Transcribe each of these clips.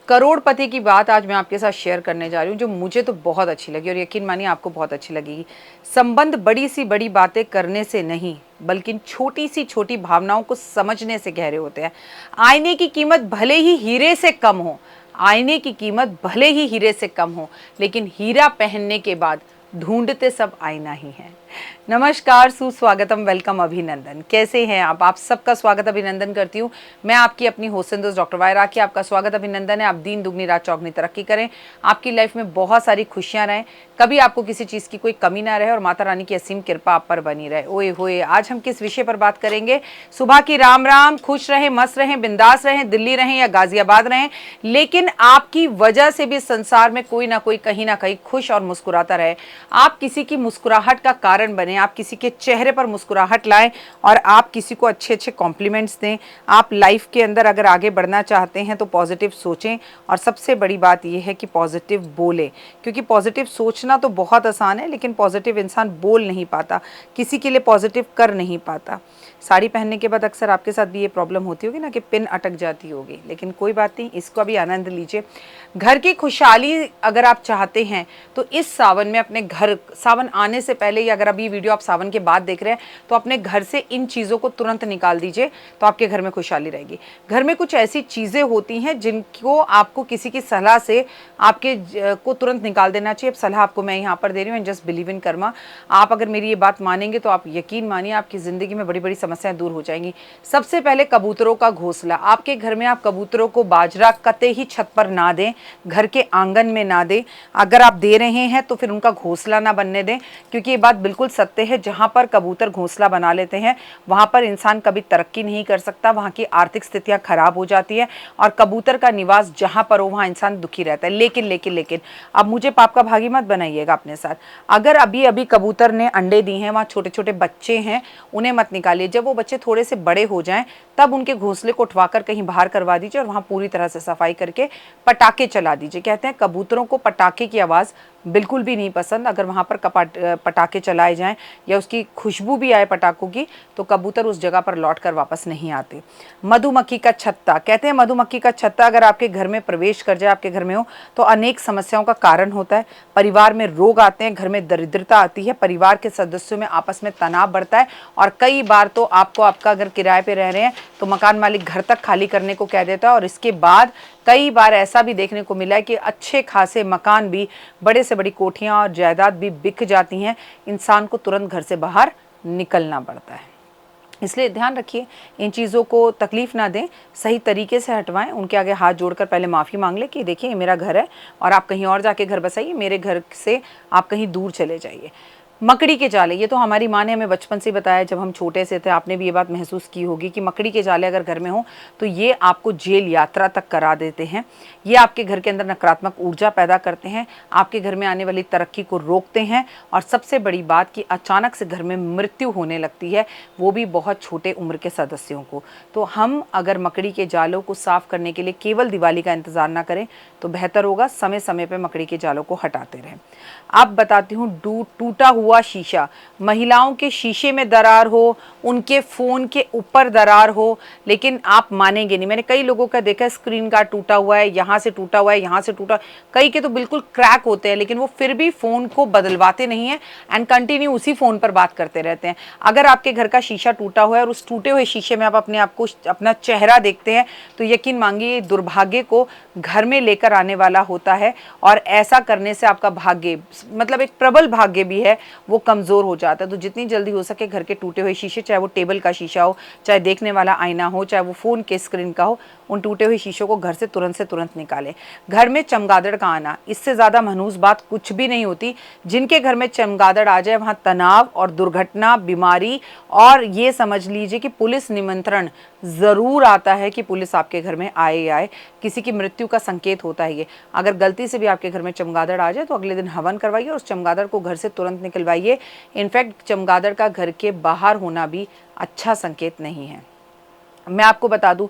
करोड़पति की बात आज मैं आपके साथ शेयर करने जा रही हूँ, जो मुझे तो बहुत अच्छी लगी और यकीन मानिए आपको बहुत अच्छी लगेगी। संबंध बड़ी सी बड़ी बातें करने से नहीं, बल्कि छोटी सी छोटी भावनाओं को समझने से गहरे होते हैं। आईने की कीमत भले ही हीरे से कम हो, आईने की कीमत भले ही हीरे से कम हो, लेकिन हीरा पहनने के बाद ढूंढते सब आईना ही है। नमस्कार, सुस्वागतम, वेलकम, अभिनंदन। कैसे हैं आप सबका स्वागत अभिनंदन करती हूँ। मैं आपकी अपनी होस्ट दोस्त डॉक्टर वायरा की आपका स्वागत अभिनंदन है। आप दिन दुगनी रात चौगनी तरक्की करें, आपकी लाइफ में बहुत सारी खुशियां रहें, कभी आपको किसी चीज़ की कोई कमी ना रहे और माता रानी की असीम कृपा आप पर बनी रहे। ओए होए, आज हम किस विषय पर बात करेंगे? सुबह की राम राम, खुश रहें, मस्त रहें, बिंदास रहें, दिल्ली रहें या गाजियाबाद रहें, लेकिन आपकी वजह से भी संसार में कोई ना कोई कहीं ना कहीं खुश और मुस्कुराता रहे। आप किसी की मुस्कुराहट का कारण बने, आप किसी के चेहरे पर मुस्कुराहट लाएं और आप किसी को अच्छे अच्छे कॉम्प्लीमेंट्स दें। आप लाइफ के अंदर अगर आगे बढ़ना चाहते हैं तो पॉजिटिव सोचें और सबसे बड़ी बात यह है कि पॉजिटिव बोलें, क्योंकि पॉजिटिव सोचना तो बहुत आसान है, लेकिन पॉजिटिव इंसान बोल नहीं पाता, किसी के लिए पॉजिटिव कर नहीं पाता। साड़ी पहनने के बाद अक्सर आपके साथ भी ये प्रॉब्लम होती होगी ना कि पिन अटक जाती होगी, लेकिन कोई बात नहीं, इसको भी आनंद लीजिए। घर की खुशहाली अगर आप चाहते हैं तो इस सावन में अपने घर, सावन आने से पहले या अगर अभी वीडियो आप सावन के बाद देख रहे हैं तो अपने घर से इन चीज़ों को तुरंत निकाल दीजिए, तो आपके घर में खुशहाली रहेगी। घर में कुछ ऐसी चीज़ें होती हैं जिनको आपको किसी की सलाह से आपके को तुरंत निकाल देना चाहिए। अब सलाह आपको मैं यहाँ पर दे रही हूँ, and just believe in Karma. आप अगर मेरी ये बात मानेंगे तो आप यकीन मानिए आपकी ज़िंदगी में बड़ी बड़ी समस्याएं दूर हो जाएंगी। सबसे पहले कबूतरों का घोंसला। आपके घर में आप कबूतरों को बाजरा कतई ही छत पर ना दें, घर के आंगन में ना दें। अगर आप दे रहे हैं तो फिर उनका घोंसला ना बनने दें, क्योंकि ये बात बिल्कुल सत्य है। जहाँ पर कबूतर घोंसला बना लेते हैं वहाँ पर इंसान कभी तरक्की नहीं कर सकता, वहाँ की आर्थिक स्थितियाँ खराब हो जाती है और कबूतर का निवास जहाँ पर हो वहाँ इंसान दुखी रहता है। लेकिन अब मुझे पाप का भागी मत बनाइएगा अपने साथ। अगर अभी अभी कबूतर ने अंडे दिए हैं, वहाँ छोटे छोटे बच्चे हैं, उन्हें मत निकालिए। जब वो बच्चे थोड़े से बड़े हो जाएं तब उनके घोंसले को उठवाकर कहीं बाहर करवा दीजिए और वहाँ पूरी तरह से सफाई करके पटाखे चला दीजिए। कहते हैं कबूतरों को पटाखे की आवाज़ बिल्कुल भी नहीं पसंद। अगर वहाँ पर पटाखे चलाए जाएं या उसकी खुशबू भी आए पटाखों की, तो कबूतर उस जगह पर लौट कर वापस नहीं आते। मधुमक्खी का छत्ता। कहते हैं मधुमक्खी का छत्ता अगर आपके घर में प्रवेश कर जाए, आपके घर में हो, तो अनेक समस्याओं का कारण होता है। परिवार में रोग आते हैं, घर में दरिद्रता आती है, परिवार के सदस्यों में आपस में तनाव बढ़ता है और कई बार तो आपका अगर किराए पे रह रहे हैं तो मकान मालिक घर तक खाली करने को कह देता है और इसके बाद कई बार ऐसा भी देखने को मिला है कि अच्छे खासे मकान भी, बड़े से बड़ी कोठियाँ और जायदाद भी बिक जाती हैं। इंसान को तुरंत घर से बाहर निकलना पड़ता है। इसलिए ध्यान रखिए, इन चीज़ों को तकलीफ़ ना दें, सही तरीके से हटवाएं। उनके आगे हाथ जोड़कर पहले माफ़ी मांग लें कि देखिए ये मेरा घर है और आप कहीं और जाके घर बसाइए, मेरे घर से आप कहीं दूर चले जाइए। मकड़ी के जाले, ये तो हमारी माँ ने हमें बचपन से बताया, जब हम छोटे से थे। आपने भी ये बात महसूस की होगी कि मकड़ी के जाले अगर घर में हो तो ये आपको जेल यात्रा तक करा देते हैं। ये आपके घर के अंदर नकारात्मक ऊर्जा पैदा करते हैं, आपके घर में आने वाली तरक्की को रोकते हैं और सबसे बड़ी बात कि अचानक से घर में मृत्यु होने लगती है, वो भी बहुत छोटे उम्र के सदस्यों को। तो हम अगर मकड़ी के जालों को साफ़ करने के लिए केवल दिवाली का इंतज़ार ना करें तो बेहतर होगा, समय समय पर मकड़ी के जालों को हटाते रहें। अब बताती हूँ टूटा हुआ शीशा। महिलाओं के शीशे में दरार हो, उनके फ़ोन के ऊपर दरार हो, लेकिन आप मानेंगे नहीं, मैंने कई लोगों का देखा स्क्रीन गार्ड टूटा हुआ है, यहाँ से टूटा हुआ है, यहाँ से टूटा, कई के तो बिल्कुल क्रैक होते हैं, लेकिन वो फिर भी फ़ोन को बदलवाते नहीं हैं एंड कंटिन्यू उसी फ़ोन पर बात करते रहते हैं। अगर आपके घर का शीशा टूटा हुआ है और उस टूटे हुए शीशे में आप अपने आप को, अपना चेहरा देखते हैं, तो यकीन मांगिए दुर्भाग्य को घर में लेकर आने वाला होता है और ऐसा करने से आपका भाग्य, मतलब एक प्रबल भाग्य भी है, वो कमज़ोर हो जाता है। तो जितनी जल्दी हो सके घर के टूटे हुए शीशे, चाहे वो टेबल का शीशा हो, चाहे देखने वाला आईना हो, चाहे वो फ़ोन के स्क्रीन का हो, उन टूटे हुए शीशों को घर से तुरंत निकालें। घर में चमगादड़ का आना, इससे ज़्यादा मनहूस बात कुछ भी नहीं होती। जिनके घर में चमगादड़ आ जाए वहाँ तनाव और दुर्घटना, बीमारी और ये समझ लीजिए कि पुलिस निमंत्रण ज़रूर आता है कि पुलिस आपके घर में आए। किसी की मृत्यु का संकेत होता है ये। अगर गलती से भी आपके घर में चमगादड़ आ जाए तो अगले दिन हवन करवाइए और उस चमगादड़ को घर से तुरंत निकलवाइए। इनफैक्ट चमगादड़ का घर के बाहर होना भी अच्छा संकेत नहीं है। मैं आपको बता दूं,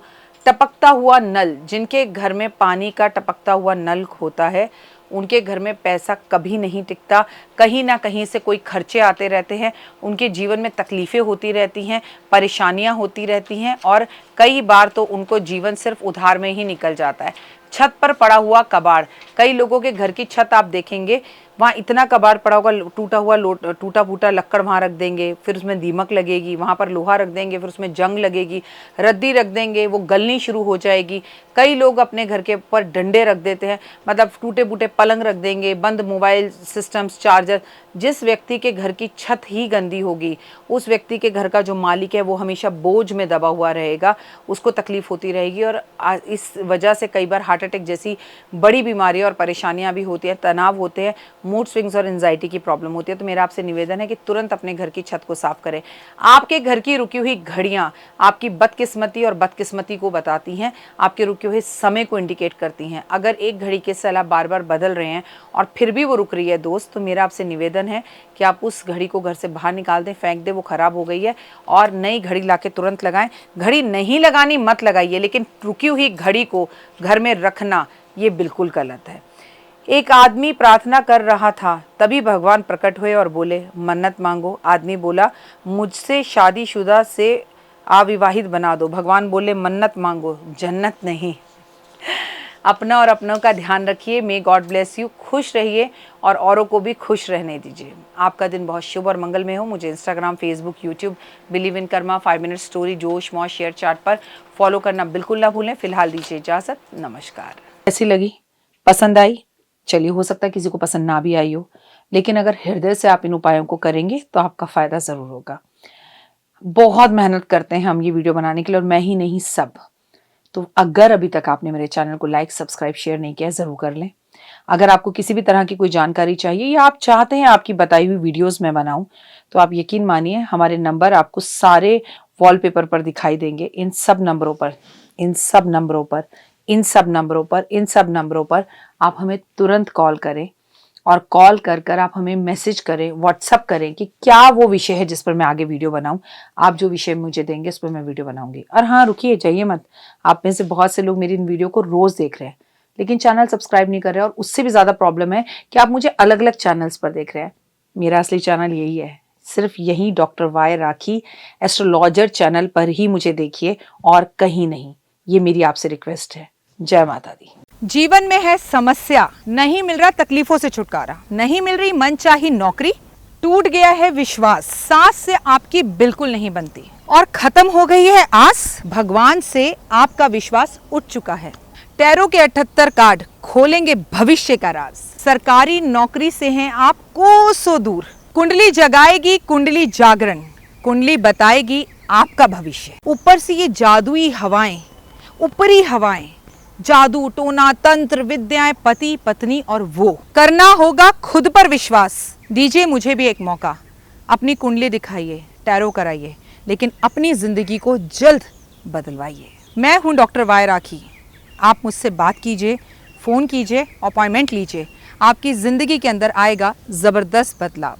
टपकता हुआ नल, जिनके घर में पानी का टपकता हुआ नल होता है उनके घर में पैसा कभी नहीं टिकता, कहीं ना कहीं से कोई खर्चे आते रहते हैं, उनके जीवन में तकलीफ़ें होती रहती हैं, परेशानियां होती रहती हैं और कई बार तो उनको जीवन सिर्फ उधार में ही निकल जाता है। छत पर पड़ा हुआ कबाड़, कई लोगों के घर की छत आप देखेंगे वहाँ इतना कबाड़ पड़ा होगा, टूटा फूटा लक्कड़ वहाँ रख देंगे, फिर उसमें दीमक लगेगी, वहाँ पर लोहा रख देंगे, फिर उसमें जंग लगेगी, रद्दी रख देंगे, वो गलनी शुरू हो जाएगी। कई लोग अपने घर के ऊपर डंडे रख देते हैं, मतलब टूटे फूटे पलंग रख देंगे, बंद मोबाइल सिस्टम्स, चार्जर। जिस व्यक्ति के घर की छत ही गंदी होगी, उस व्यक्ति के घर का जो मालिक है वो हमेशा बोझ में दबा हुआ रहेगा, उसको तकलीफ होती रहेगी और इस वजह से कई बार हार्ट अटैक जैसी बड़ी बीमारियां और परेशानियां भी होती हैं, तनाव होते हैं, मूड स्विंग्स और एंजाइटी की प्रॉब्लम होती है। तो मेरा आपसे निवेदन है कि तुरंत अपने घर की छत को साफ करें। आपके घर की रुकी हुई घड़ियां आपकी बदकिस्मती और बदकिस्मती को बताती हैं, आपके रुके हुए समय को इंडिकेट करती हैं। अगर एक घड़ी के साल आप बार बार बदल रहे हैं और फिर भी वो रुक रही है दोस्त, तो मेरा आपसे निवेदन है कि आप उस घड़ी को घर से बाहर निकाल दें, फेंक दें, वो ख़राब हो गई है, और नई घड़ी लाके तुरंत लगाएं। घड़ी नहीं लगानी मत लगाइए, लेकिन रुकी हुई घड़ी को घर में रखना ये बिल्कुल गलत है। एक आदमी प्रार्थना कर रहा था, तभी भगवान प्रकट हुए और बोले मन्नत मांगो। आदमी बोला मुझसे शादीशुदा से अविवाहित बना दो। भगवान बोले मन्नत मांगो, जन्नत नहीं। अपना और अपनों का ध्यान रखिए। May God bless you. खुश रहिए और औरों को भी खुश रहने दीजिए। आपका दिन बहुत शुभ और मंगलमय हो। मुझे Instagram, Facebook, YouTube, believe in Karma, 5 minute story, जोश मौज शेयर चैट पर फॉलो करना बिल्कुल ना भूलें। फिलहाल दीजिए इजाज़त, नमस्कार। कैसी लगी? पसंद आई? चलिए, हो सकता है किसी को पसंद ना भी आई हो, लेकिन अगर हृदय से आप इन उपायों को करेंगे तो आपका फ़ायदा ज़रूर होगा। बहुत मेहनत करते हैं हम ये वीडियो बनाने के लिए, और मैं ही नहीं, सब। तो अगर अभी तक आपने मेरे चैनल को लाइक, सब्सक्राइब, शेयर नहीं किया, ज़रूर कर लें। अगर आपको किसी भी तरह की कोई जानकारी चाहिए या आप चाहते हैं आपकी बताई हुई वीडियोस मैं बनाऊं, तो आप यकीन मानिए हमारे नंबर आपको सारे वॉलपेपर पर दिखाई देंगे। इन सब नंबरों पर, इन सब नंबरों पर, इन सब नंबरों पर, इन सब नंबरों पर आप हमें तुरंत कॉल करें, और कॉल कर कर आप हमें मैसेज करें, व्हाट्सअप करें कि क्या वो विषय है जिस पर मैं आगे वीडियो बनाऊं। आप जो विषय मुझे देंगे उस पर मैं वीडियो बनाऊंगी। और हाँ, रुकिए, जाइए मत। आप में से बहुत से लोग मेरी इन वीडियो को रोज़ देख रहे हैं, लेकिन चैनल सब्सक्राइब नहीं कर रहे हैं, और उससे भी ज़्यादा प्रॉब्लम है कि आप मुझे अलग अलग चैनल्स पर देख रहे हैं। मेरा असली चैनल यही है, सिर्फ यही डॉक्टर वाई राखी एस्ट्रोलॉजर चैनल पर ही मुझे देखिए, और कहीं नहीं। ये मेरी आपसे रिक्वेस्ट है। जय माता दी। जीवन में है समस्या, नहीं मिल रहा तकलीफों से छुटकारा, नहीं मिल रही मनचाही नौकरी, टूट गया है विश्वास, सांस से आपकी बिल्कुल नहीं बनती, और खत्म हो गई है आस, भगवान से आपका विश्वास उठ चुका है। टैरो के 78 कार्ड खोलेंगे भविष्य का राज। सरकारी नौकरी से हैं आप कोसों दूर। कुंडली जगाएगी कुंडली जागरण, कुंडली बताएगी आपका भविष्य। ऊपर से ये जादुई हवाएं, ऊपरी हवाएं, जादू टोना तंत्र विद्याएं, पति पत्नी और वो। करना होगा खुद पर विश्वास। दीजिए मुझे भी एक मौका, अपनी कुंडली दिखाइए, टैरो कराइए, लेकिन अपनी जिंदगी को जल्द बदलवाइए। मैं हूं डॉक्टर वाई राखी। आप मुझसे बात कीजिए, फ़ोन कीजिए, अपॉइंटमेंट लीजिए। आपकी ज़िंदगी के अंदर आएगा ज़बरदस्त बदलाव।